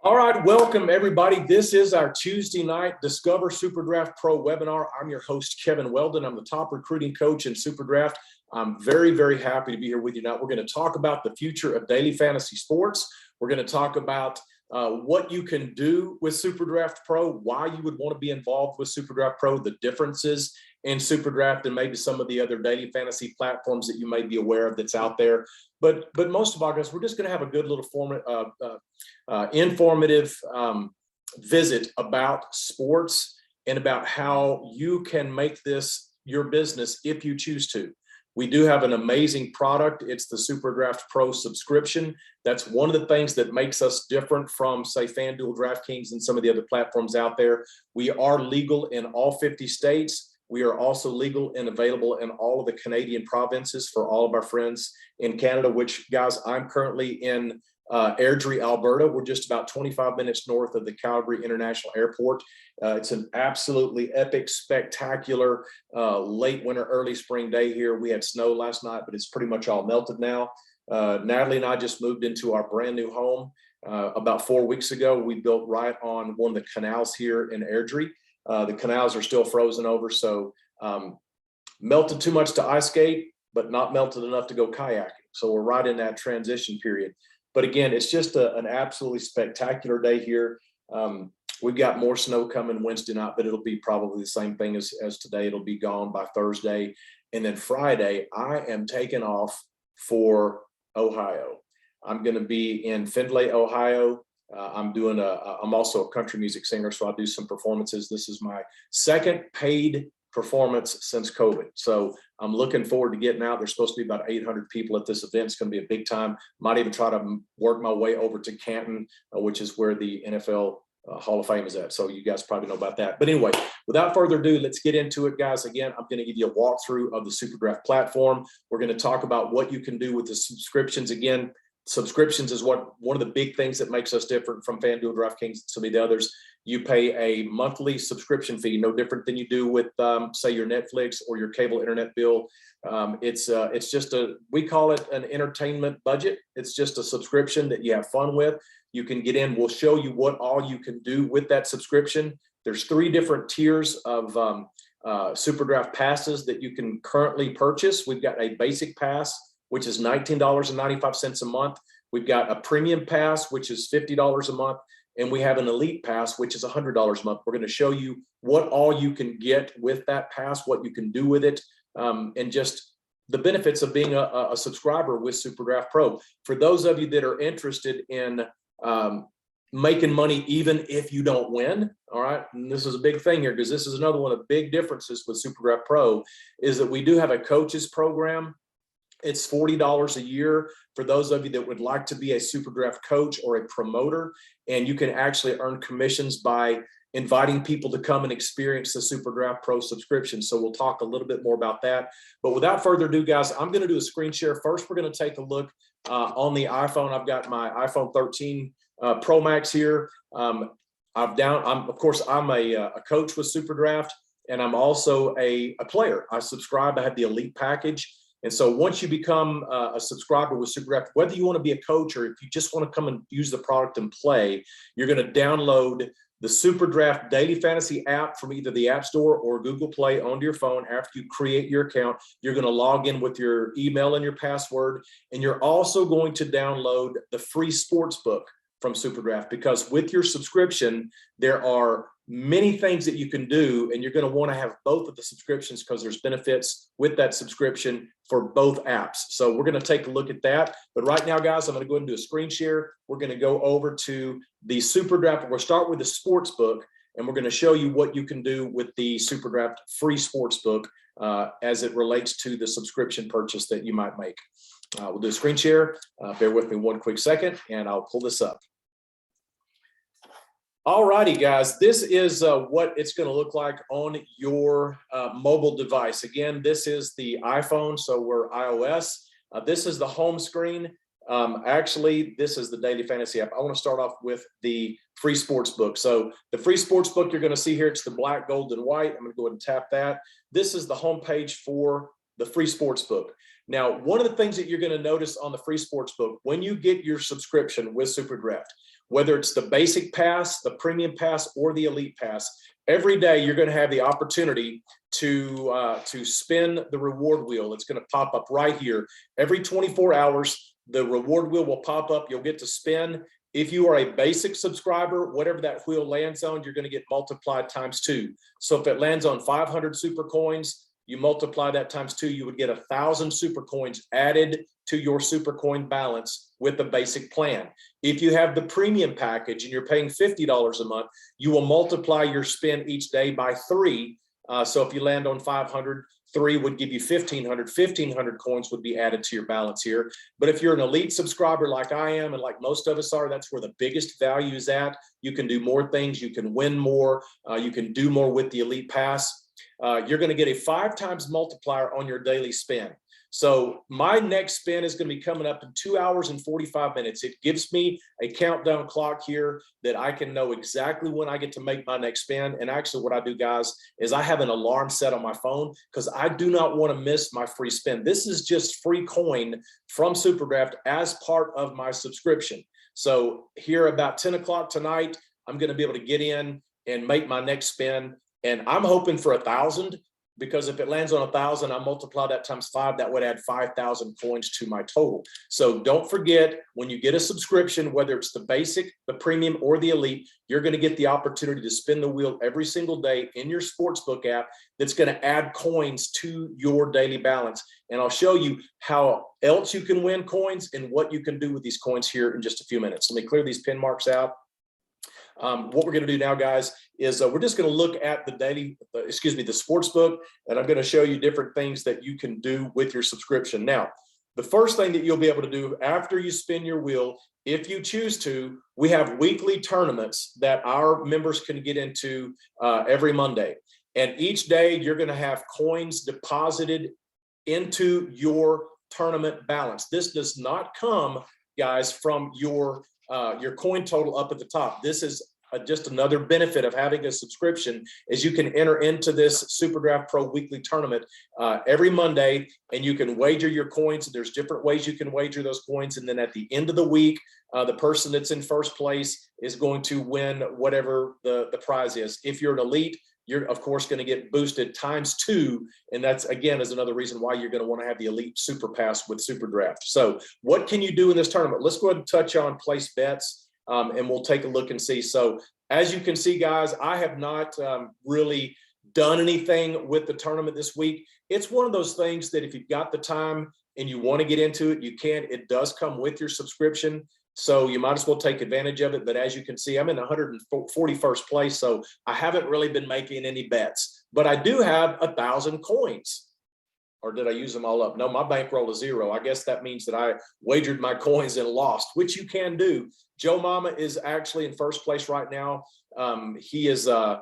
All right, welcome everybody. This is our Tuesday night Discover SuperDraft Pro webinar. I'm your host, Kevin Weldon. I'm the top recruiting coach in SuperDraft. I'm very, very happy to be here with you now. We're going to talk about the future of daily fantasy sports. We're going to talk about what you can do with SuperDraft Pro, why you would want to be involved with SuperDraft Pro, the differences in SuperDraft and maybe some of the other daily fantasy platforms that you may be aware of that's out there. But most of all, guys, we're just going to have a good little informative visit about sports and about how you can make this your business if you choose to. We do have an amazing product. It's the SuperDraft Pro subscription. That's one of the things that makes us different from, say, FanDuel, DraftKings, and some of the other platforms out there. We are legal in all 50 states. We are also legal and available in all of the Canadian provinces for all of our friends in Canada, which, guys, I'm currently in Airdrie, Alberta. We're just about 25 minutes north of the Calgary International Airport. It's an absolutely epic, spectacular late winter, early spring day here. We had snow last night, but it's pretty much all melted now. Natalie and I just moved into our brand new home about 4 weeks ago. We built right on one of the canals here in Airdrie. The canals are still frozen over, so melted too much to ice skate, but not melted enough to go kayaking. So we're right in that transition period. But again, it's just an absolutely spectacular day here. We've got more snow coming Wednesday night, but it'll be probably the same thing as today. It'll be gone by Thursday. And then Friday, I am taking off for Ohio. I'm going to be in Findlay, Ohio. I'm also a country music singer, so I do some performances. This is my second paid performance since COVID. So I'm looking forward to getting out. There's supposed to be about 800 people at this event. It's going to be a big time. Might even try to work my way over to Canton, which is where the NFL Hall of Fame is at. So you guys probably know about that. But anyway, without further ado, let's get into it, guys. Again, I'm going to give you a walkthrough of the SuperDraft platform. We're going to talk about what you can do with the subscriptions. Again, subscriptions is one of the big things that makes us different from FanDuel, DraftKings, and some of the others. You pay a monthly subscription fee, no different than you do with, say, your Netflix or your cable internet bill. It's just we call it an entertainment budget. It's just a subscription that you have fun with. You can get in. We'll show you what all you can do with that subscription. There's 3 different tiers of SuperDraft passes that you can currently purchase. We've got a basic pass, which is $19.95 a month. We've got a premium pass, which is $50 a month. And we have an elite pass, which is $100 a month. We're going to show you what all you can get with that pass, what you can do with it, and just the benefits of being a subscriber with SuperDraft Pro. For those of you that are interested in making money even if you don't win, all right, and this is a big thing here because this is another one of the big differences with SuperDraft Pro is that we do have a coaches program. It's $40 a year for those of you that would like to be a SuperDraft coach or a promoter, and you can actually earn commissions by inviting people to come and experience the SuperDraft Pro subscription. So we'll talk a little bit more about that. But without further ado, guys, I'm going to do a screen share. First, we're going to take a look on the iPhone. I've got my iPhone 13 Pro Max here. I'm a coach with SuperDraft, and I'm also a player. I subscribe. I have the elite package. And so once you become a subscriber with SuperDraft, whether you want to be a coach or if you just want to come and use the product and play, you're going to download the SuperDraft Daily Fantasy app from either the App Store or Google Play onto your phone. After you create your account, you're going to log in with your email and your password. And you're also going to download the free sports book from SuperDraft, because with your subscription, there are many things that you can do, and you're going to want to have both of the subscriptions because there's benefits with that subscription for both apps. So we're going to take a look at that. But right now, guys, I'm going to go ahead and do a screen share. We're going to go over to the SuperDraft. We'll start with the sports book, and we're going to show you what you can do with the SuperDraft free sports book as it relates to the subscription purchase that you might make. We'll do a screen share. Bear with me one quick second, and I'll pull this up. All righty, guys, this is what it's going to look like on your mobile device. Again, this is the iPhone, so we're iOS. This is the home screen. Actually, this is the Daily Fantasy app. I want to start off with the free sports book. So the free sports book you're going to see here, it's the black, gold, and white. I'm going to go ahead and tap that. This is the home page for the free sports book. Now, one of the things that you're going to notice on the free sports book, when you get your subscription with SuperDraft, whether it's the basic pass, the premium pass, or the elite pass. Every day you're going to have the opportunity to spin the reward wheel. It's going to pop up right here. Every 24 hours, the reward wheel will pop up. You'll get to spin. If you are a basic subscriber, whatever that wheel lands on, you're going to get multiplied times 2. So if it lands on 500 super coins, you multiply that times 2, you would get 1,000 super coins added to your super coin balance with the basic plan. If you have the premium package and you're paying $50 a month, you will multiply your spin each day by 3. So if you land on 500, 3 would give you 1,500. 1,500 coins would be added to your balance here. But if you're an elite subscriber like I am and like most of us are, that's where the biggest value is at. You can do more things. You can win more. You can do more with the elite pass. You're going to get a 5 times multiplier on your daily spin. So my next spin is going to be coming up in 2 hours and 45 minutes. It gives me a countdown clock here that I can know exactly when I get to make my next spin. And actually what I do, guys, is I have an alarm set on my phone because I do not want to miss my free spin. This is just free coin from SuperDraft as part of my subscription. So here about 10 o'clock tonight, I'm going to be able to get in and make my next spin. And I'm hoping for 1,000, because if it lands on 1,000, I multiply that times 5, that would add 5,000 coins to my total. So don't forget, when you get a subscription, whether it's the basic, the premium, or the elite, you're going to get the opportunity to spin the wheel every single day in your sportsbook app that's going to add coins to your daily balance. And I'll show you how else you can win coins and what you can do with these coins here in just a few minutes. Let me clear these pin marks out. What we're going to do now, guys, is we're just going to look at the sports book, and I'm going to show you different things that you can do with your subscription. Now, the first thing that you'll be able to do after you spin your wheel, if you choose to, we have weekly tournaments that our members can get into every Monday. And each day you're going to have coins deposited into your tournament balance. This does not come, guys, from your coin total up at the top. This is just another benefit of having a subscription, is you can enter into this SuperDraft Pro weekly tournament every Monday, and you can wager your coins. There's different ways you can wager those coins, and then at the end of the week, the person that's in first place is going to win whatever the prize is. If you're an elite, you're of course going to get boosted times 2, and that's again is another reason why you're going to want to have the elite super pass with SuperDraft. So what can you do in this tournament? Let's go ahead and touch on place bets, and we'll take a look and see. So as you can see, guys, I have not really done anything with the tournament this week. It's one of those things that if you've got the time and you want to get into it, you can. It does come with your subscription, so you might as well take advantage of it. But as you can see, I'm in 141st place, so I haven't really been making any bets. But I do have 1,000 coins. Or did I use them all up? No, my bankroll is 0. I guess that means that I wagered my coins and lost, which you can do. Joe Mama is actually in first place right now. He's in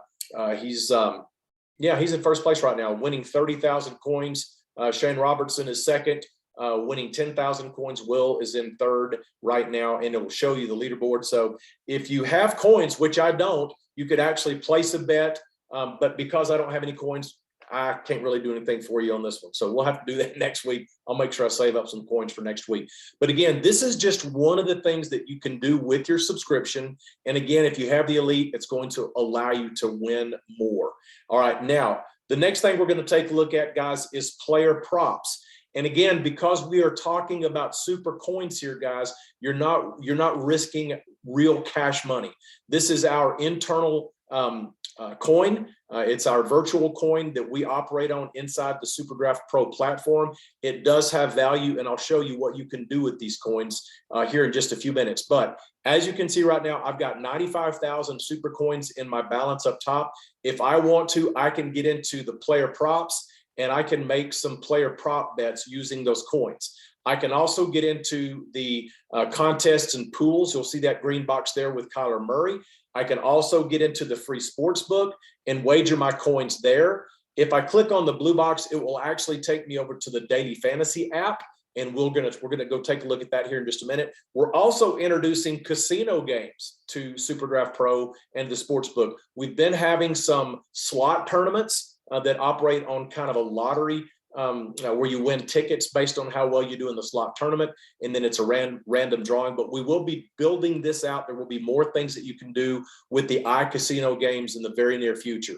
first place right now, winning 30,000 coins. Shane Robertson is second, winning 10,000 coins. Will is in third right now, and it will show you the leaderboard. So if you have coins, which I don't, you could actually place a bet. But because I don't have any coins, I can't really do anything for you on this one. So we'll have to do that next week. I'll make sure I save up some coins for next week. But again, this is just one of the things that you can do with your subscription. And again, if you have the elite, it's going to allow you to win more. All right, now, the next thing we're going to take a look at, guys, is player props. And again, because we are talking about super coins here, guys, you're not risking real cash money. This is our internal coin. It's our virtual coin that we operate on inside the SuperDraft Pro platform. It does have value, and I'll show you what you can do with these coins here in just a few minutes. But as you can see right now, I've got 95,000 super coins in my balance up top. If I want to, I can get into the player props, and I can make some player prop bets using those coins. I can also get into the contests and pools. You'll see that green box there with Kyler Murray. I can also get into the free sports book and wager my coins there. If I click on the blue box, it will actually take me over to the daily fantasy app, and we're gonna go take a look at that here in just a minute. We're also introducing casino games to SuperDraft Pro and the sports book. We've been having some slot tournaments that operate on kind of a lottery where you win tickets based on how well you do in the slot tournament, and then it's a random drawing. But we will be building this out. There will be more things that you can do with the iCasino games in the very near future.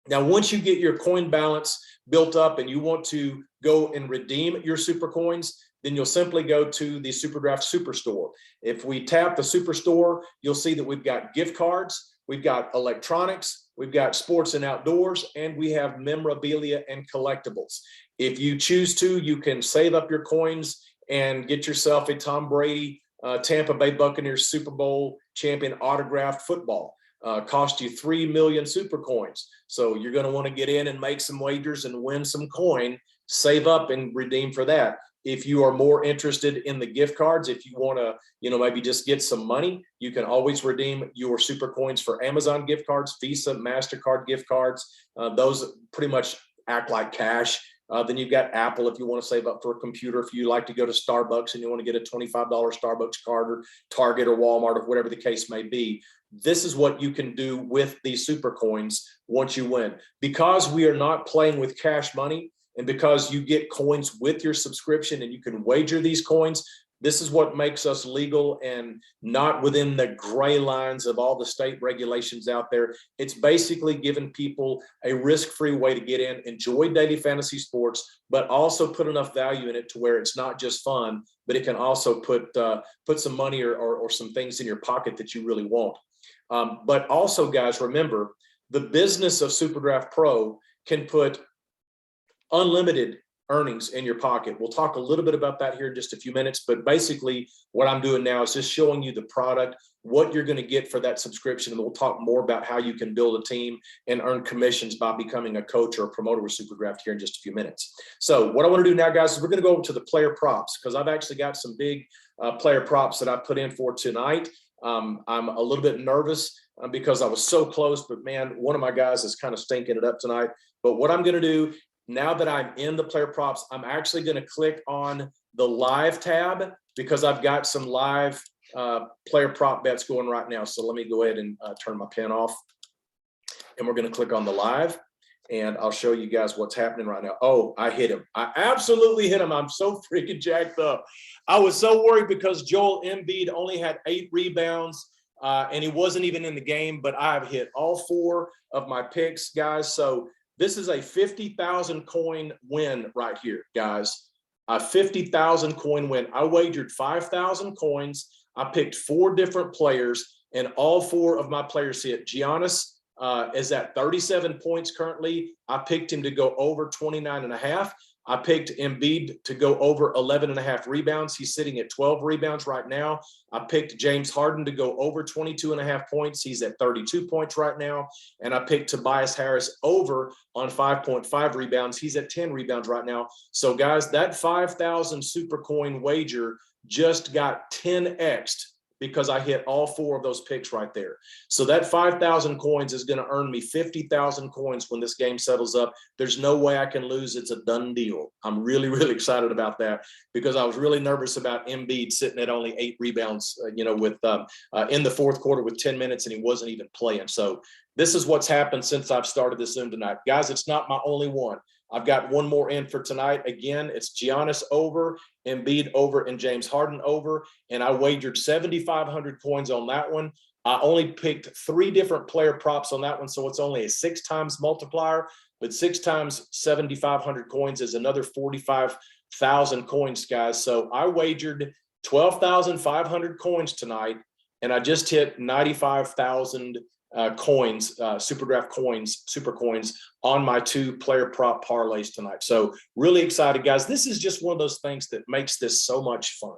Now, once you get your coin balance built up and you want to go and redeem your super coins, then you'll simply go to the SuperDraft Superstore. If we tap the Superstore, you'll see that we've got gift cards, we've got electronics, we've got sports and outdoors, and we have memorabilia and collectibles. If you choose to, you can save up your coins and get yourself a Tom Brady, Tampa Bay Buccaneers Super Bowl champion autographed football. Cost you 3 million super coins. So you're going to want to get in and make some wagers and win some coin, save up and redeem for that. If you are more interested in the gift cards, if you want to, maybe just get some money, you can always redeem your super coins for Amazon gift cards, Visa, MasterCard gift cards. Those pretty much act like cash. Then you've got Apple if you want to save up for a computer. If you like to go to Starbucks and you want to get a $25 Starbucks card, or Target or Walmart or whatever the case may be. This is what you can do with these super coins once you win. Because we are not playing with cash money, and because you get coins with your subscription and you can wager these coins, this is what makes us legal and not within the gray lines of all the state regulations out there. It's basically giving people a risk-free way to get in, enjoy daily fantasy sports, but also put enough value in it to where it's not just fun, but it can also put some money or some things in your pocket that you really want. But also, guys, remember, the business of SuperDraft Pro can put unlimited earnings in your pocket. We'll talk a little bit about that here in just a few minutes, but basically what I'm doing now is just showing you the product, what you're going to get for that subscription, and we'll talk more about how you can build a team and earn commissions by becoming a coach or a promoter with SuperDraft here in just a few minutes. So what I want to do now, guys, is we're going to go over to the player props, because I've actually got some big player props that I put in for tonight. I'm a little bit nervous because I was so close, but man, one of my guys is kind of stinking it up tonight. But what I'm going to do, now that I'm in the player props, I'm actually going to click on the live tab, because I've got some live player prop bets going right now. So let me go ahead and turn my pen off, and we're going to click on the live, and I'll show you guys what's happening right now. Oh, I hit him. I absolutely hit him. I'm so freaking jacked up. I was so worried because Joel Embiid only had 8 rebounds and he wasn't even in the game, but I've hit all 4 of my picks, guys. So this is a 50,000 coin win right here, guys. A 50,000 coin win. I wagered 5,000 coins. I picked 4 different players, and all 4 of my players hit. Giannis is at 37 points currently. I picked him to go over 29.5. I picked Embiid to go over 11.5 rebounds. He's sitting at 12 rebounds right now. I picked James Harden to go over 22.5 points. He's at 32 points right now. And I picked Tobias Harris over on 5.5 rebounds. He's at 10 rebounds right now. So, guys, that 5,000 super coin wager just got 10x'd because I hit all 4 of those picks right there. So that 5,000 coins is going to earn me 50,000 coins when this game settles up. There's no way I can lose. It's a done deal. I'm really, really excited about that, because I was really nervous about Embiid sitting at only 8 rebounds, with in the fourth quarter with 10 minutes, and he wasn't even playing. So this is what's happened since I've started this Zoom tonight. Guys, it's not my only one. I've got one more in for tonight. Again, it's Giannis over, Embiid over, and James Harden over. And I wagered 7,500 coins on that one. I only picked 3 different player props on that one, so it's only a 6 times multiplier. But 6 times 7,500 coins is another 45,000 coins, guys. So I wagered 12,500 coins tonight, and I just hit 95,000 coins, SuperDraft coins, super coins on my 2 player prop parlays tonight. So really excited, guys. This is just one of those things that makes this so much fun.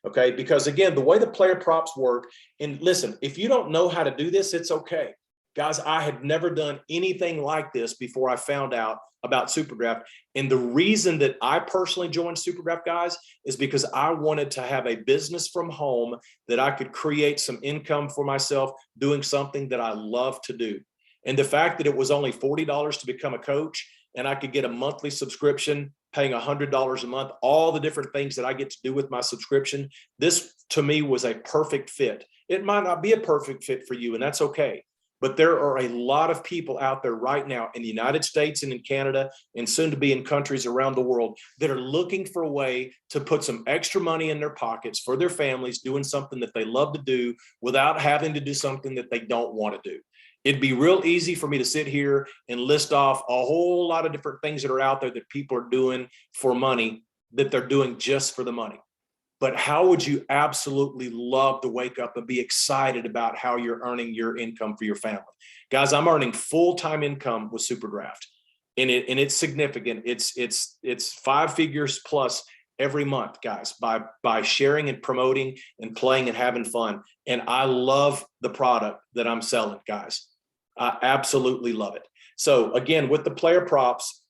Okay. Because again, the way the player props work, and listen, if you don't know how to do this, it's okay. Guys, I had never done anything like this before I found out about SuperDraft. And the reason that I personally joined SuperDraft, guys, is because I wanted to have a business from home that I could create some income for myself doing something that I love to do. And the fact that it was only $40 to become a coach, and I could get a monthly subscription paying $100 a month, all the different things that I get to do with my subscription, this to me was a perfect fit. It might not be a perfect fit for you, and that's okay. but there are a lot of people out there right now in the United States and in Canada and soon to be in countries around the world that are looking for a way to put some extra money in their pockets for their families, doing something that they love to do without having to do something that they don't want to do. It'd be real easy for me to sit here and list off a whole lot of different things that are out there that people are doing for money, that they're doing just for the money. But how would you absolutely love to wake up and be excited about how you're earning your income for your family? Guys, I'm earning full-time income with SuperDraft, and it's significant. It's 5 figures plus every month, guys, by sharing and promoting and playing and having fun. And I love the product that I'm selling, guys. I absolutely love it. So again, with the player props,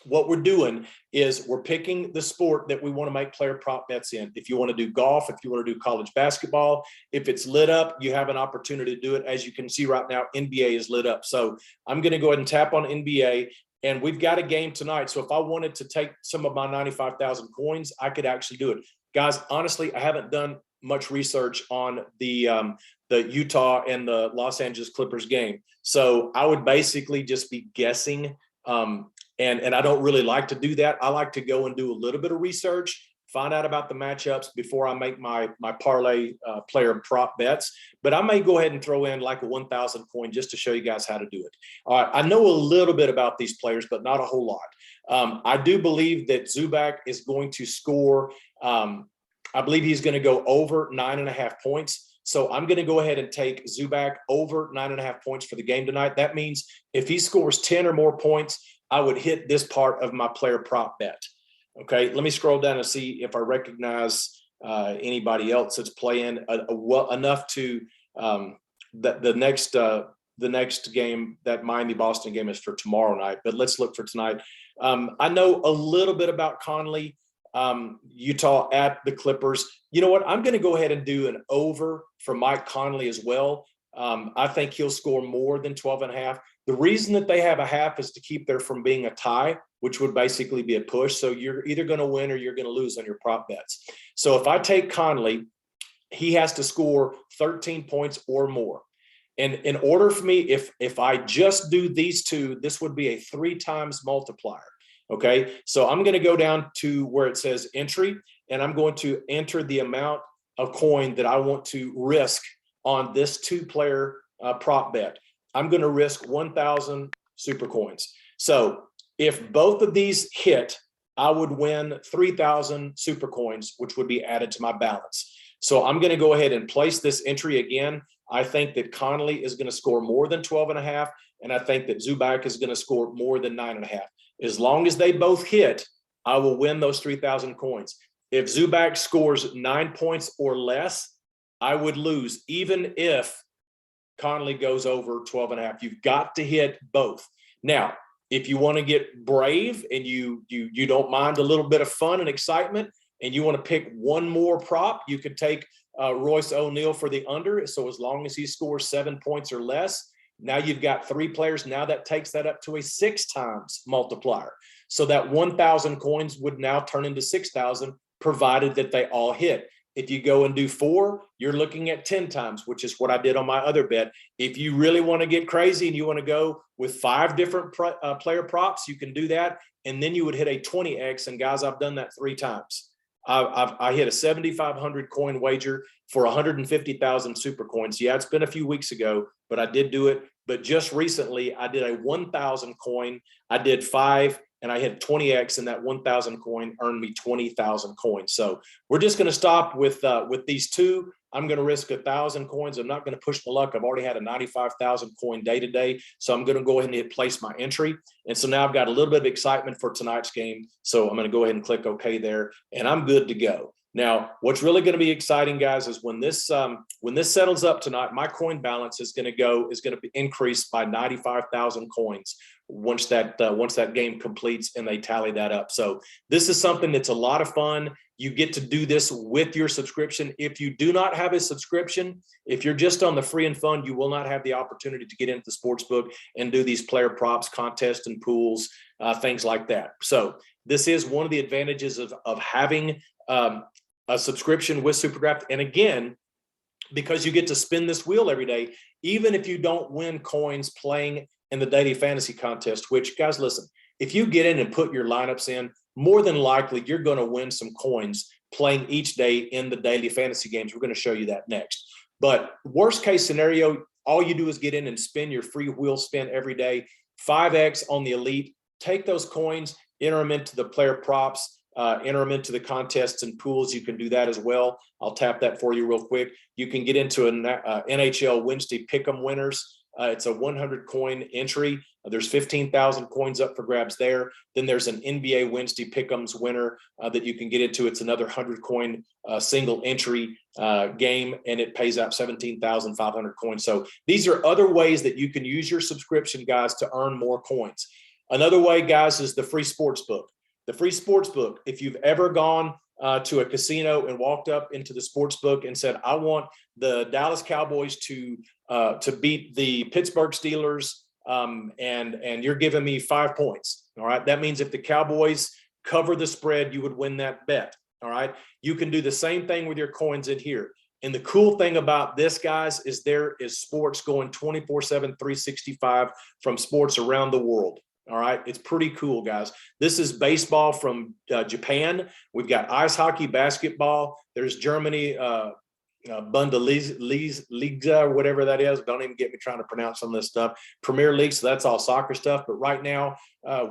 what we're doing is we're picking the sport that we want to make player prop bets in. If you want to do golf, if you want to do college basketball, if it's lit up, you have an opportunity to do it. As you can see right now, NBA is lit up. So I'm going to go ahead and tap on NBA, and we've got a game tonight. So if I wanted to take some of my 95,000 coins, I could actually do it. Guys, honestly, I haven't done much research on the Utah and the Los Angeles Clippers game. So I would basically just be guessing. And I don't really like to do that. I like to go and do a little bit of research, find out about the matchups before I make my parlay player prop bets. But I may go ahead and throw in like a 1,000 coin just to show you guys how to do it. All right, I know a little bit about these players, but not a whole lot. I do believe that Zubac is going to score. I believe he's going to go over 9.5 points. So I'm going to go ahead and take Zubac over 9.5 points for the game tonight. That means if he scores 10 or more points, I would hit this part of my player prop bet. Okay, let me scroll down and see if I recognize anybody else that's playing well enough to the next game. That Miami-Boston game is for tomorrow night, but let's look for tonight. I know a little bit about Conley, Utah at the Clippers. You know what? I'm going to go ahead and do an over for Mike Conley as well. I think he'll score more than 12.5. The reason that they have a half is to keep there from being a tie, which would basically be a push. So you're either going to win or you're going to lose on your prop bets. So if I take Conley, he has to score 13 points or more. And in order for me, if I just do these two, this would be a 3 times multiplier. Okay, so I'm going to go down to where it says entry, and I'm going to enter the amount of coin that I want to risk on this 2-player prop bet. I'm going to risk 1,000 super coins. So if both of these hit, I would win 3,000 super coins, which would be added to my balance. So I'm going to go ahead and place this entry again. I think that Conley is going to score more than 12.5, and I think that Zubac is going to score more than 9.5. As long as they both hit, I will win those 3,000 coins. If Zubac scores 9 points or less, I would lose, even if Conley goes over 12.5. You've got to hit both. Now, if you want to get brave and you don't mind a little bit of fun and excitement, and you want to pick one more prop, you could take Royce O'Neal for the under. So as long as he scores 7 points or less, now you've got 3 players. Now that takes that up to a 6 times multiplier. So that 1,000 coins would now turn into 6,000, provided that they all hit. If you go and do 4, you're looking at 10 times, which is what I did on my other bet. If you really want to get crazy and you want to go with 5 different player props, you can do that. And then you would hit a 20x. And guys, I've done that 3 times. I hit a 7,500 coin wager for 150,000 super coins. Yeah, it's been a few weeks ago, but I did do it. But just recently, I did a 1,000 coin. I did 5. And I hit 20x, and that 1,000 coin earned me 20,000 coins. So we're just going to stop with these 2. I'm going to risk 1,000 coins. I'm not going to push my luck. I've already had a 95,000 coin day today. So I'm going to go ahead and hit place my entry. And so now I've got a little bit of excitement for tonight's game. So I'm going to go ahead and click OK there, and I'm good to go. Now, what's really going to be exciting, guys, is when this settles up tonight, my coin balance is going to be increased by 95,000 coins once that game completes and they tally that up. So this is something that's a lot of fun. You get to do this with your subscription. If you do not have a subscription, if you're just on the free and fun, you will not have the opportunity to get into the sports book and do these player props, contests, and pools, things like that. So this is one of the advantages of having a subscription with SuperDraft. And again, because you get to spin this wheel every day, even if you don't win coins playing in the daily fantasy contest, which, guys, listen, if you get in and put your lineups in, more than likely you're going to win some coins playing each day in the daily fantasy games. We're going to show you that next. But worst case scenario, all you do is get in and spin your free wheel spin every day, 5X on the elite. Take those coins, enter them into the player props, enter them into the contests and pools. You can do that as well. I'll tap that for you real quick. You can get into an NHL Wednesday Pick'em winners. It's a 100 coin entry. There's 15,000 coins up for grabs there. Then there's an NBA Wednesday Pick'ems winner that you can get into. It's another 100 coin single entry game, and it pays out 17,500 coins. So these are other ways that you can use your subscription, guys, to earn more coins. Another way, guys, is the free sports book. The free sports book, if you've ever gone to a casino and walked up into the sports book and said, I want the Dallas Cowboys to beat the Pittsburgh Steelers, and you're giving me 5 points. All right. That means if the Cowboys cover the spread, you would win that bet. All right. You can do the same thing with your coins in here. And the cool thing about this, guys, is there is sports going 24/7, 365 from sports around the world. All right. It's pretty cool, guys. This is baseball from Japan. We've got ice hockey, basketball. There's Germany, Bundesliga, or whatever that is. Don't even get me trying to pronounce some of this stuff. Premier League, so that's all soccer stuff. But right now,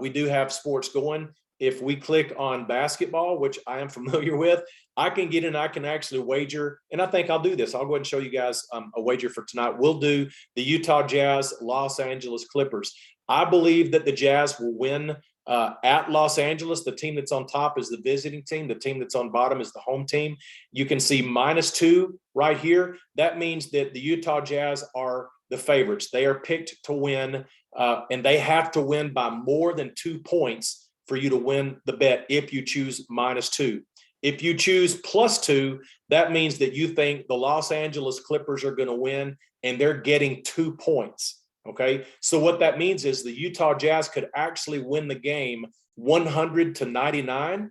we do have sports going. If we click on basketball, which I am familiar with, I can get in, I can actually wager, and I think I'll do this. I'll go ahead and show you guys a wager for tonight. We'll do the Utah Jazz, Los Angeles Clippers. I believe that the Jazz will win at Los Angeles. The team that's on top is the visiting team. The team that's on bottom is the home team. You can see -2 right here. That means that the Utah Jazz are the favorites. They are picked to win, and they have to win by more than 2 points for you to win the bet if you choose -2. If you choose +2, that means that you think the Los Angeles Clippers are going to win, and they're getting 2 points. Okay, so what that means is the Utah Jazz could actually win the game 100-99,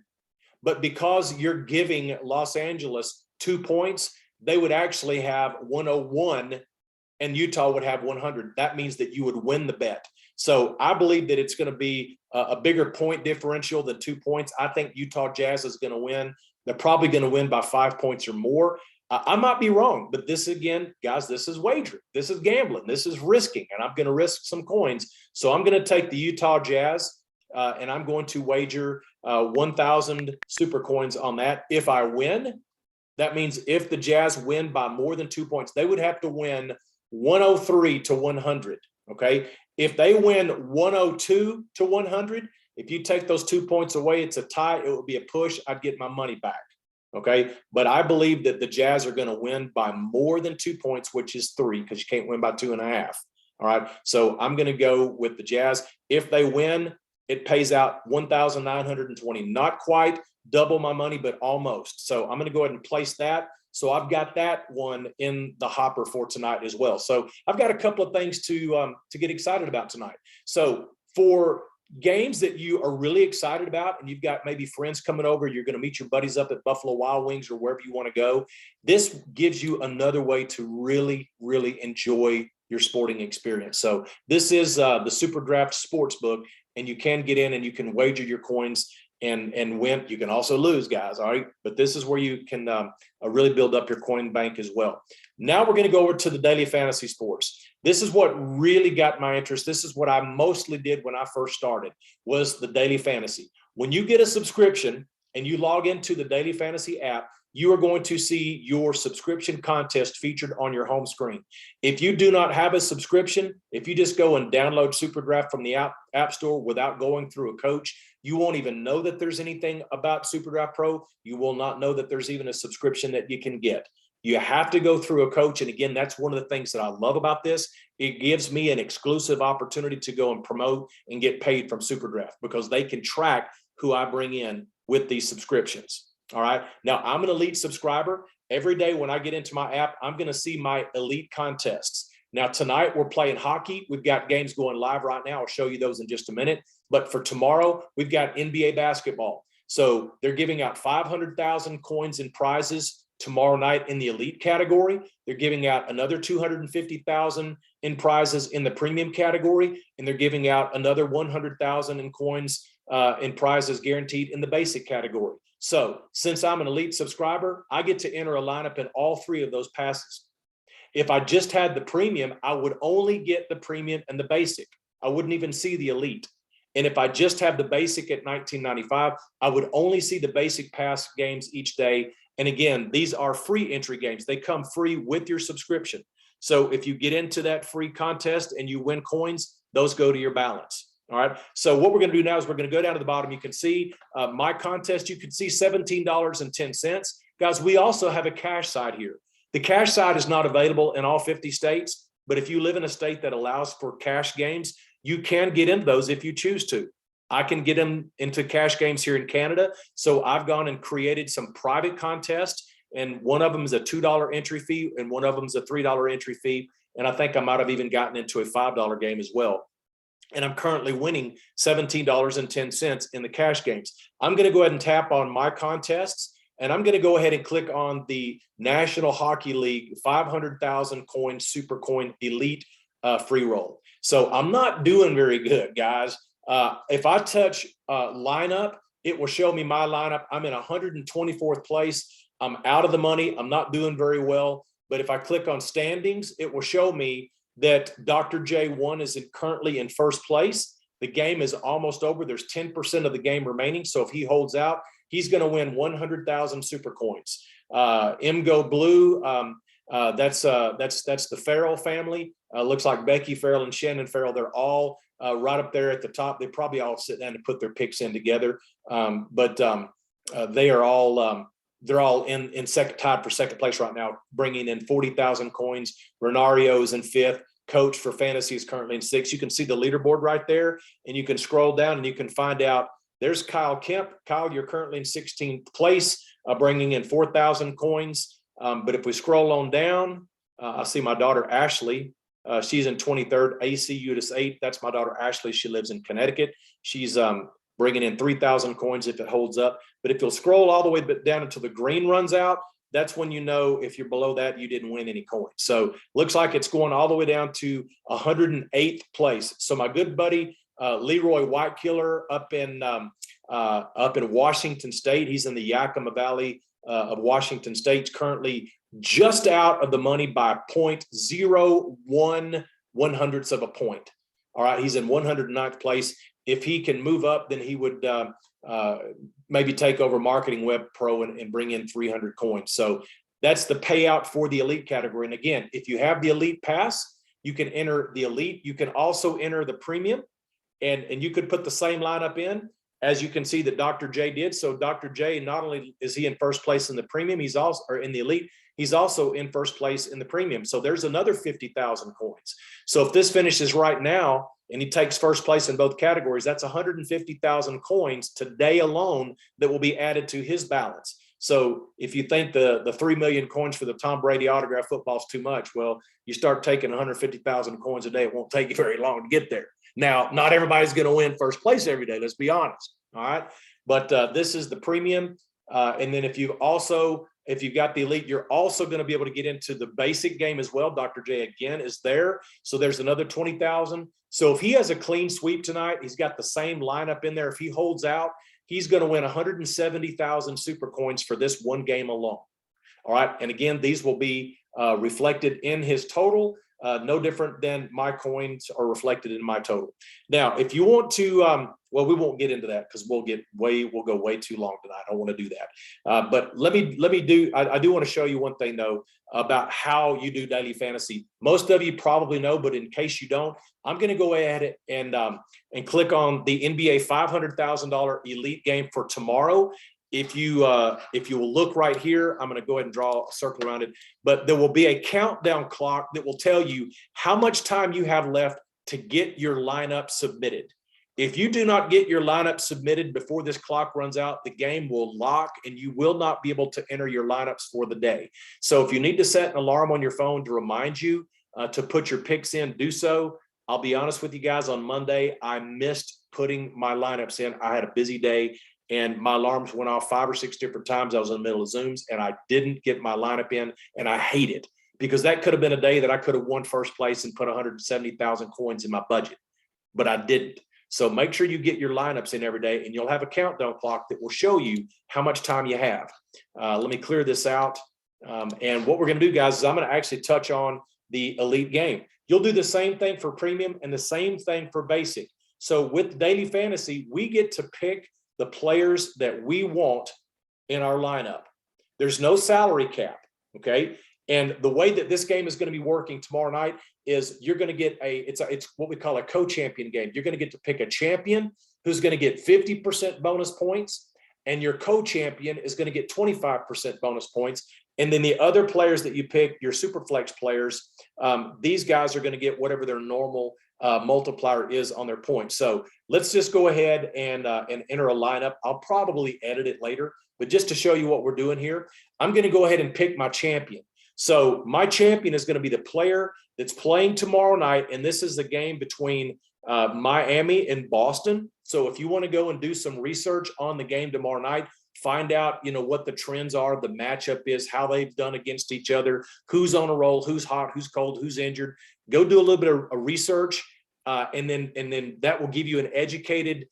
but because you're giving Los Angeles 2 points, they would actually have 101 and Utah would have 100. That means that you would win the bet. So I believe that it's going to be a bigger point differential than 2 points. I think Utah Jazz is going to win. They're probably going to win by 5 points or more. I might be wrong, but this, again, guys, this is wagering. This is gambling. This is risking, and I'm going to risk some coins. So I'm going to take the Utah Jazz, and I'm going to wager 1,000 super coins on that. If I win, that means if the Jazz win by more than 2 points, they would have to win 103-100, okay? If they win 102-100, if you take those 2 points away, it's a tie. It would be a push. I'd get my money back. Okay, but I believe that the Jazz are going to win by more than 2 points, which is 3, because you can't win by 2.5. All right, so I'm going to go with the Jazz. If they win, it pays out 1,920. Not quite double my money, but almost. So I'm going to go ahead and place that. So I've got that one in the hopper for tonight as well. So I've got a couple of things to get excited about tonight. So for games that you are really excited about, and you've got maybe friends coming over, you're going to meet your buddies up at Buffalo Wild Wings or wherever you want to go, this gives you another way to really, really enjoy your sporting experience. So this is the SuperDraft Sportsbook, and you can get in and you can wager your coins and win. You can also lose, guys, all right? But this is where you can really build up your coin bank as well. Now we're going to go over to the daily fantasy sports. This is what really got my interest. This is what I mostly did when I first started, was the daily fantasy. When you get a subscription and you log into the daily fantasy app, you are going to see your subscription contest featured on your home screen. If you do not have a subscription, if you just go and download SuperDraft from the app store without going through a coach, you won't even know that there's anything about SuperDraft Pro. You will not know that there's even a subscription that you can get. You have to go through a coach. And again, that's one of the things that I love about this. It gives me an exclusive opportunity to go and promote and get paid from SuperDraft, because they can track who I bring in with these subscriptions. All right. Now I'm an elite subscriber. Every day when I get into my app, I'm going to see my elite contests. Now tonight we're playing hockey. We've got games going live right now. I'll show you those in just a minute. But for tomorrow, we've got NBA basketball. So they're giving out 500,000 coins in prizes tomorrow night in the elite category. They're giving out another $250,000 in prizes in the premium category, and they're giving out another $100,000 in coins in prizes guaranteed in the basic category. So since I'm an elite subscriber, I get to enter a lineup in all three of those passes. If I just had the premium, I would only get the premium and the basic. I wouldn't even see the elite. And if I just have the basic at $19.95, I would only see the basic pass games each day. And again, these are free entry games. They come free with your subscription. So if you get into that free contest and you win coins, those go to your balance. All right. So what we're going to do now is we're going to go down to the bottom. You can see my contest. You can see $17.10. Guys, we also have a cash side here. The cash side is not available in all 50 states, but if you live in a state that allows for cash games, you can get into those if you choose to. I can get them into cash games here in Canada. So I've gone and created some private contests, and one of them is a $2 entry fee and one of them is a $3 entry fee. And I think I might have even gotten into a $5 game as well. And I'm currently winning $17.10 in the cash games. I'm going to go ahead and tap on my contests, and I'm going to go ahead and click on the National Hockey League 500,000 coin super coin elite free roll. So I'm not doing very good, guys. If I touch lineup, it will show me my lineup. I'm in 124th place. I'm out of the money. I'm not doing very well. But if I click on standings, it will show me that Dr. J1 is currently in first place. The game is almost over. There's 10% of the game remaining. So if he holds out, he's going to win 100,000 super coins. MGO Blue, that's the Farrell family. Looks like Becky Farrell and Shannon Farrell. They're all right up there at the top. They probably all sit down and put their picks in together. But they are all they're all in second, tied for second place right now, bringing in 40,000 coins. Renario's in fifth. Coach for fantasy is currently in sixth. You can see the leaderboard right there, and you can scroll down and you can find out. There's Kyle Kemp. Kyle, you're currently in 16th place, bringing in 4,000 coins. But if we scroll on down, I see my daughter Ashley. She's in 23rd. ACU to 8. That's my daughter Ashley. She lives in Connecticut. She's bringing in 3,000 coins if it holds up. But if you'll scroll all the way down until the green runs out, that's when you know if you're below that, you didn't win any coins. So looks like it's going all the way down to 108th place. So my good buddy Leroy Whitekiller up in Washington State. He's in the Yakima Valley of Washington State, currently just out of the money by 0.01 100ths of a point. All right, he's in 109th place. If he can move up, then he would maybe take over Marketing Web Pro and bring in 300 coins. So that's the payout for the elite category. And again, if you have the elite pass, you can enter the elite. You can also enter the premium, and you could put the same lineup in, as you can see that Dr. J did. So Dr. J, not only is he in first place in the premium, he's also, or in the elite, he's also in first place in the premium. So there's another 50,000 coins. So if this finishes right now and he takes first place in both categories, that's 150,000 coins today alone that will be added to his balance. So if you think the 3 million coins for the Tom Brady autograph football is too much, well, you start taking 150,000 coins a day. It won't take you very long to get there. Now, not everybody's going to win first place every day. Let's be honest. All right. But this is the premium. And then if you've got the elite, you're also going to be able to get into the basic game as well. Dr. J again is there. So there's another 20,000. So if he has a clean sweep tonight, he's got the same lineup in there. If he holds out, he's going to win 170,000 super coins for this one game alone. All right. And again, these will be reflected in his total. No different than my coins are reflected in my total. Now, if you want to, well, we won't get into that because we'll go way too long tonight. I don't want to do that. But let me do, I do want to show you one thing though, about how you do daily fantasy. Most of you probably know, but in case you don't, I'm going to go ahead and click on the NBA $500,000 elite game for tomorrow. If you will look right here, I'm going to go ahead and draw a circle around it, but there will be a countdown clock that will tell you how much time you have left to get your lineup submitted. If you do not get your lineup submitted before this clock runs out, the game will lock and you will not be able to enter your lineups for the day. So if you need to set an alarm on your phone to remind you to put your picks in, do so. I'll be honest with you guys, on Monday, I missed putting my lineups in. I had a busy day. and my alarms went off 5 or 6 different times. I was in the middle of Zooms and I didn't get my lineup in, and I hate it because that could have been a day that I could have won first place and put 170,000 coins in my budget, but I didn't. So make sure you get your lineups in every day, and you'll have a countdown clock that will show you how much time you have. Let me clear this out. And what we're going to do, guys, is I'm going to actually touch on the elite game. You'll do the same thing for premium and the same thing for basic. So with daily fantasy, we get to pick the players that we want in our lineup. There's no salary cap, okay? And the way that this game is going to be working tomorrow night is you're going to get it's what we call a co-champion game. You're going to get to pick a champion who's going to get 50% bonus points, and your co-champion is going to get 25% bonus points. And then the other players that you pick, your super flex players, these guys are going to get whatever their normal multiplier is on their points. So let's just go ahead and enter a lineup. I'll probably edit it later, but just to show you what we're doing here, I'm going to go ahead and pick my champion. So my champion is going to be the player that's playing tomorrow night, and this is the game between Miami and Boston. So if you want to go and do some research on the game tomorrow night, find out, what the trends are, the matchup is, how they've done against each other, who's on a roll, who's hot, who's cold, who's injured. Go do a little bit of research, and then that will give you an educated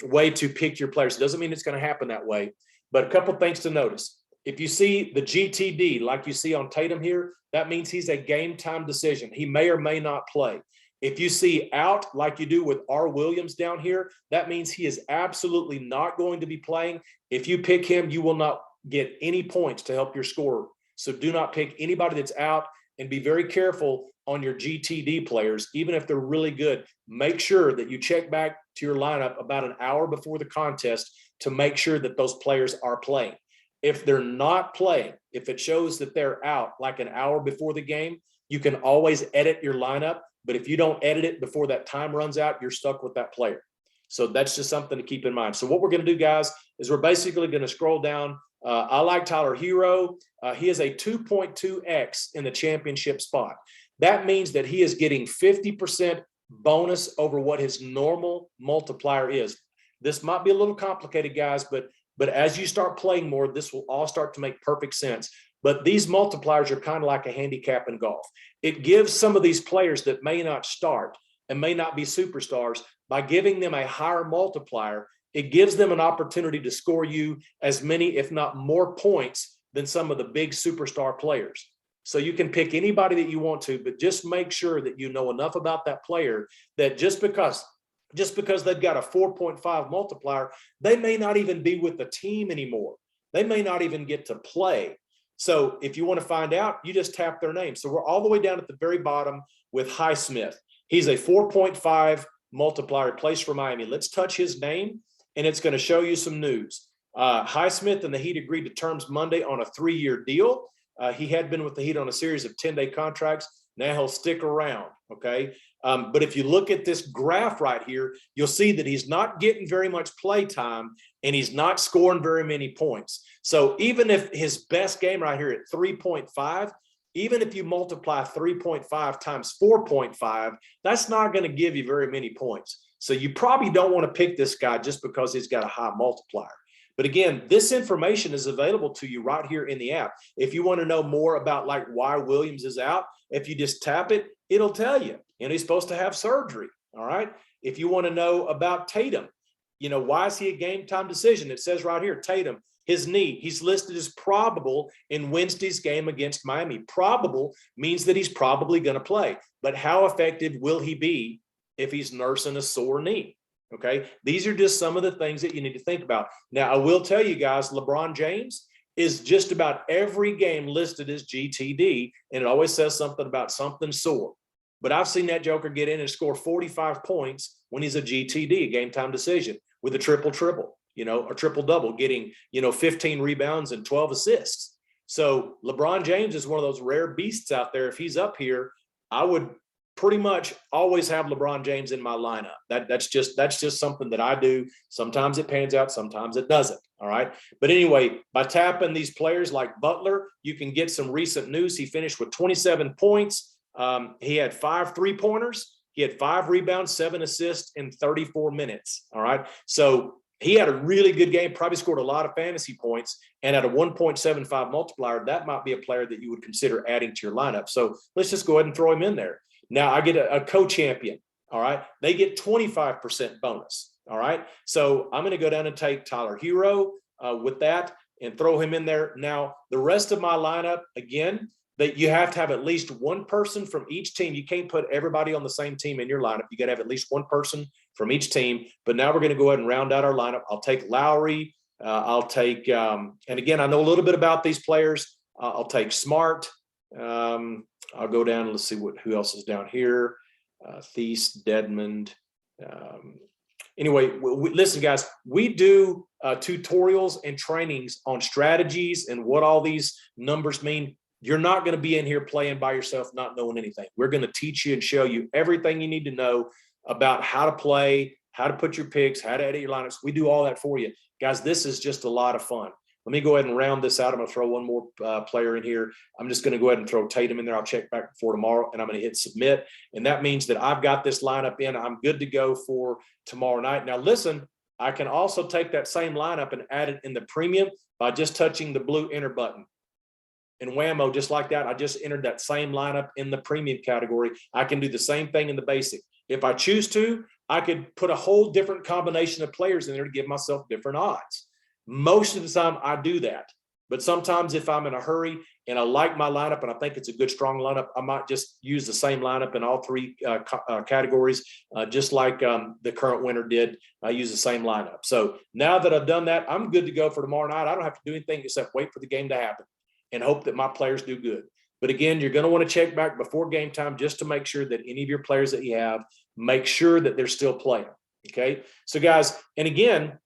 way to pick your players. It doesn't mean it's going to happen that way, but a couple things to notice. If you see the GTD, like you see on Tatum here, that means he's a game time decision. He may or may not play. If you see out, like you do with R. Williams down here, that means he is absolutely not going to be playing. If you pick him, you will not get any points to help your scorer. So do not pick anybody that's out, and be very careful on your GTD players. Even if they're really good, make sure that you check back to your lineup about an hour before the contest to make sure that those players are playing. If they're not playing, if it shows that they're out like an hour before the game, you can always edit your lineup. But if you don't edit it before that time runs out, you're stuck with that player. So that's just something to keep in mind. So what we're going to do, guys, is we're basically going to scroll down. I like Tyler Hero. He is a 2.2x in the championship spot. That means that he is getting 50% bonus over what his normal multiplier is. This might be a little complicated, guys, but as you start playing more, this will all start to make perfect sense. But these multipliers are kind of like a handicap in golf. It gives some of these players that may not start and may not be superstars, by giving them a higher multiplier, it gives them an opportunity to score you as many, if not more points than some of the big superstar players. So you can pick anybody that you want to, but just make sure that you know enough about that player that just because they've got a 4.5 multiplier, they may not even be with the team anymore. They may not even get to play. So if you want to find out, you just tap their name. So we're all the way down at the very bottom with Highsmith. He's a 4.5 multiplier, plays for Miami. Let's touch his name, and it's going to show you some news. Highsmith and the Heat agreed to terms Monday on a 3-year deal. He had been with the Heat on a series of 10-day contracts. Now he'll stick around, okay? But if you look at this graph right here, you'll see that he's not getting very much play time, and he's not scoring very many points. So even if his best game right here at 3.5, even if you multiply 3.5 times 4.5, that's not going to give you very many points. So you probably don't want to pick this guy just because he's got a high multiplier. But again, this information is available to you right here in the app. If you want to know more about like why Williams is out, if you just tap it, it'll tell you. And he's supposed to have surgery, all right? If you want to know about Tatum, why is he a game time decision? It says right here, Tatum, his knee, he's listed as probable in Wednesday's game against Miami. Probable means that he's probably going to play. But how effective will he be if he's nursing a sore knee? Okay, these are just some of the things that you need to think about. Now, I will tell you guys, LeBron James is just about every game listed as GTD, and it always says something about something sore. But I've seen that joker get in and score 45 points when he's a GTD, a game time decision, with a triple-triple, a triple-double, getting, 15 rebounds and 12 assists. So LeBron James is one of those rare beasts out there. If he's up here, I would pretty much always have LeBron James in my lineup. That's just something that I do. Sometimes it pans out, sometimes it doesn't. All right. But anyway, by tapping these players like Butler, you can get some recent news. He finished with 27 points. He had 5 3-pointers. He had 5 rebounds, 7 assists in 34 minutes. All right. So he had a really good game, probably scored a lot of fantasy points, and at a 1.75 multiplier, that might be a player that you would consider adding to your lineup. So let's just go ahead and throw him in there. Now I get a co-champion. All right. They get 25% bonus. All right. So I'm going to go down and take Tyler Hero with that and throw him in there. Now, the rest of my lineup, again, that you have to have at least one person from each team. You can't put everybody on the same team in your lineup. You got to have at least one person from each team. But now we're going to go ahead and round out our lineup. I'll take Lowry. I'll take, and again, I know a little bit about these players. I'll take Smart. I'll go down and let's see who else is down here. Thies, Dedmond. Anyway, listen, guys, we do tutorials and trainings on strategies and what all these numbers mean. You're not going to be in here playing by yourself, not knowing anything. We're going to teach you and show you everything you need to know about how to play, how to put your picks, how to edit your lineups. We do all that for you. Guys, this is just a lot of fun. Let me go ahead and round this out. I'm going to throw one more player in here. I'm just going to go ahead and throw Tatum in there. I'll check back before tomorrow, and I'm going to hit submit. And that means that I've got this lineup in. I'm good to go for tomorrow night. Now, listen, I can also take that same lineup and add it in the premium by just touching the blue enter button. And whammo, just like that, I just entered that same lineup in the premium category. I can do the same thing in the basic. If I choose to, I could put a whole different combination of players in there to give myself different odds. Most of the time I do that, but sometimes if I'm in a hurry and I like my lineup and I think it's a good, strong lineup, I might just use the same lineup in all three categories, just like the current winner did. I use the same lineup. So now that I've done that, I'm good to go for tomorrow night. I don't have to do anything except wait for the game to happen and hope that my players do good. But again, you're going to want to check back before game time just to make sure that any of your players that you have, make sure that they're still playing. Okay. So guys, and again,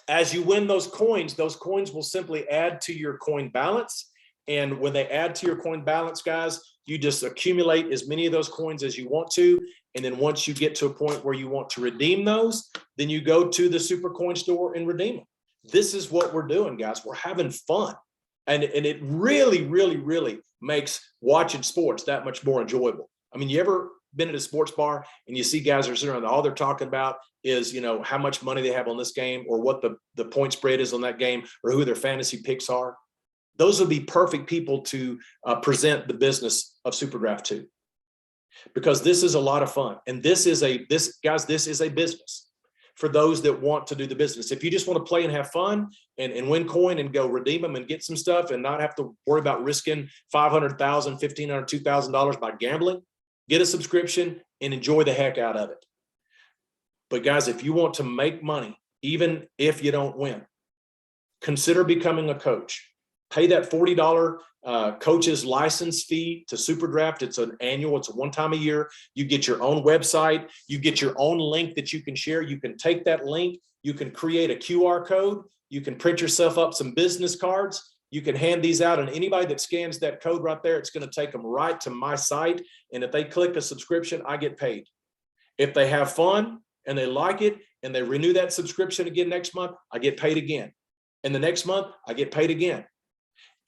as you win those coins will simply add to your coin balance. And when they add to your coin balance, guys, you just accumulate as many of those coins as you want to. And then once you get to a point where you want to redeem those, then you go to the Super Coin store and redeem them. This is what we're doing, guys. We're having fun. And it really, really, really makes watching sports that much more enjoyable. I mean, you ever been at a sports bar and you see guys are sitting around, all they're talking about is, you know, how much money they have on this game or what the point spread is on that game or who their fantasy picks are? Those would be perfect people to present the business of SuperDraft to, because this is a lot of fun. And this is a business for those that want to do the business. If you just want to play and have fun and win coin and go redeem them and get some stuff and not have to worry about risking $500,000, $1,500, $2,000 by gambling, get a subscription and enjoy the heck out of it. But guys, if you want to make money, even if you don't win, consider becoming a coach. Pay that $40 coach's license fee to SuperDraft. It's an annual, it's a one-time a year. You get your own website. You get your own link that you can share. You can take that link. You can create a QR code. You can print yourself up some business cards. You can hand these out, and anybody that scans that code right there, it's going to take them right to my site. And if they click a subscription, I get paid. If they have fun and they like it and they renew that subscription again next month, I get paid again. And the next month, I get paid again.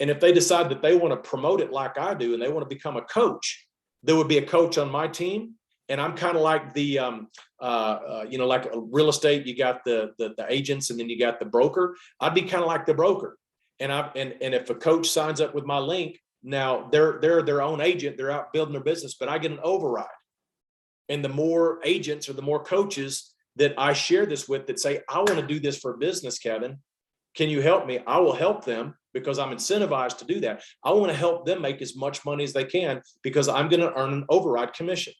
And if they decide that they want to promote it like I do and they want to become a coach, there would be a coach on my team. And I'm kind of like the, you know, like real estate, you got the agents and then you got the broker. I'd be kind of like the broker. And if a coach signs up with my link, now they're their own agent, they're out building their business, but I get an override. And the more agents or the more coaches that I share this with that say, I want to do this for business, Kevin, can you help me? I will help them because I'm incentivized to do that. I want to help them make as much money as they can because I'm going to earn an override commission.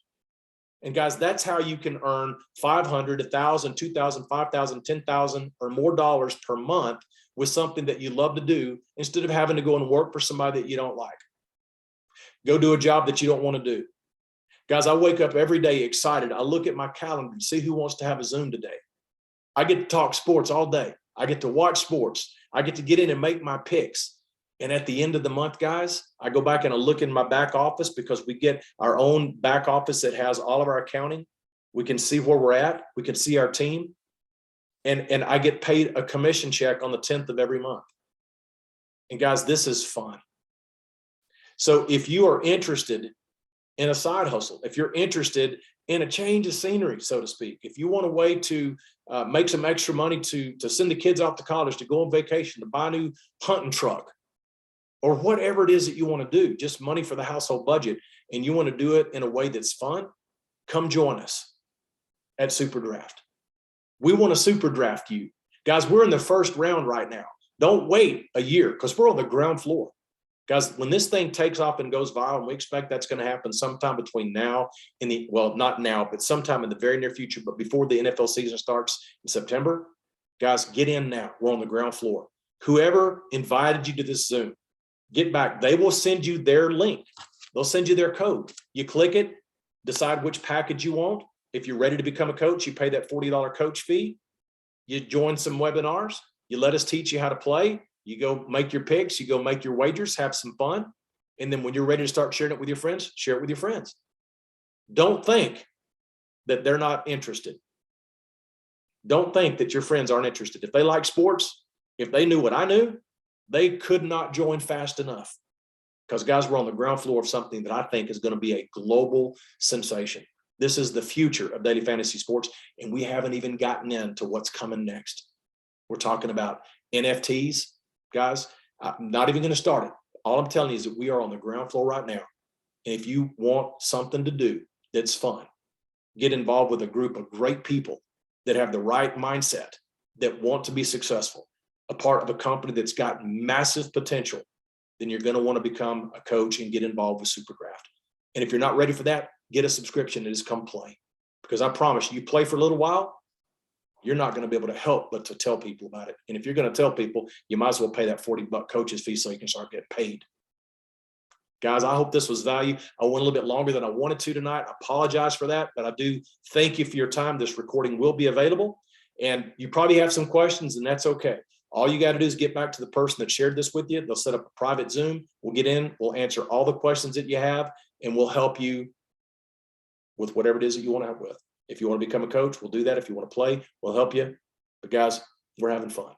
And guys, that's how you can earn $500, $1,000, $2,000, $5,000, $10,000 or more dollars per month with something that you love to do instead of having to go and work for somebody that you don't like. Go do a job that you don't want to do. Guys, I wake up every day excited. I look at my calendar and see who wants to have a Zoom today. I get to talk sports all day. I get to watch sports. I get to get in and make my picks. And at the end of the month, guys, I go back and I look in my back office because we get our own back office that has all of our accounting. We can see where we're at. We can see our team. And I get paid a commission check on the 10th of every month. And guys, this is fun. So if you are interested in a side hustle, if you're interested and a change of scenery, so to speak. If you want a way to make some extra money to send the kids off to college, to go on vacation, to buy a new hunting truck, or whatever it is that you want to do, just money for the household budget, and you want to do it in a way that's fun, come join us at SuperDraft. We want to SuperDraft you. Guys, we're in the first round right now. Don't wait a year, because we're on the ground floor. Guys, when this thing takes off and goes viral, and we expect that's going to happen sometime between now and well, not now, but sometime in the very near future, but before the NFL season starts in September, guys, get in now. We're on the ground floor. Whoever invited you to this Zoom, get back. They will send you their link. They'll send you their code. You click it, decide which package you want. If you're ready to become a coach, you pay that $40 coach fee. You join some webinars. You let us teach you how to play. You go make your picks, you go make your wagers, have some fun. And then when you're ready to start sharing it with your friends, share it with your friends. Don't think that they're not interested. Don't think that your friends aren't interested. If they like sports, if they knew what I knew, they could not join fast enough. Because guys, we're on the ground floor of something that I think is going to be a global sensation. This is the future of daily fantasy sports, and we haven't even gotten into what's coming next. We're talking about NFTs. Guys, I'm not even going to start it. All I'm telling you is that we are on the ground floor right now. And if you want something to do that's fun, get involved with a group of great people that have the right mindset, that want to be successful, a part of a company that's got massive potential, then you're going to want to become a coach and get involved with SuperDraft. And if you're not ready for that, get a subscription and just come play. Because I promise you, play for a little while, you're not going to be able to help but to tell people about it. And if you're going to tell people, you might as well pay that $40 coach's fee so you can start getting paid. Guys, I hope this was value. I went a little bit longer than I wanted to tonight. I apologize for that, but I do thank you for your time. This recording will be available, and you probably have some questions, and that's okay. All you got to do is get back to the person that shared this with you. They'll set up a private Zoom. We'll get in, we'll answer all the questions that you have, and we'll help you with whatever it is that you want to help with. If you want to become a coach, we'll do that. If you want to play, we'll help you. But guys, we're having fun.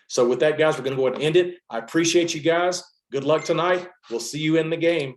So with that, guys, we're going to go ahead and end it. I appreciate you guys. Good luck tonight. We'll see you in the game.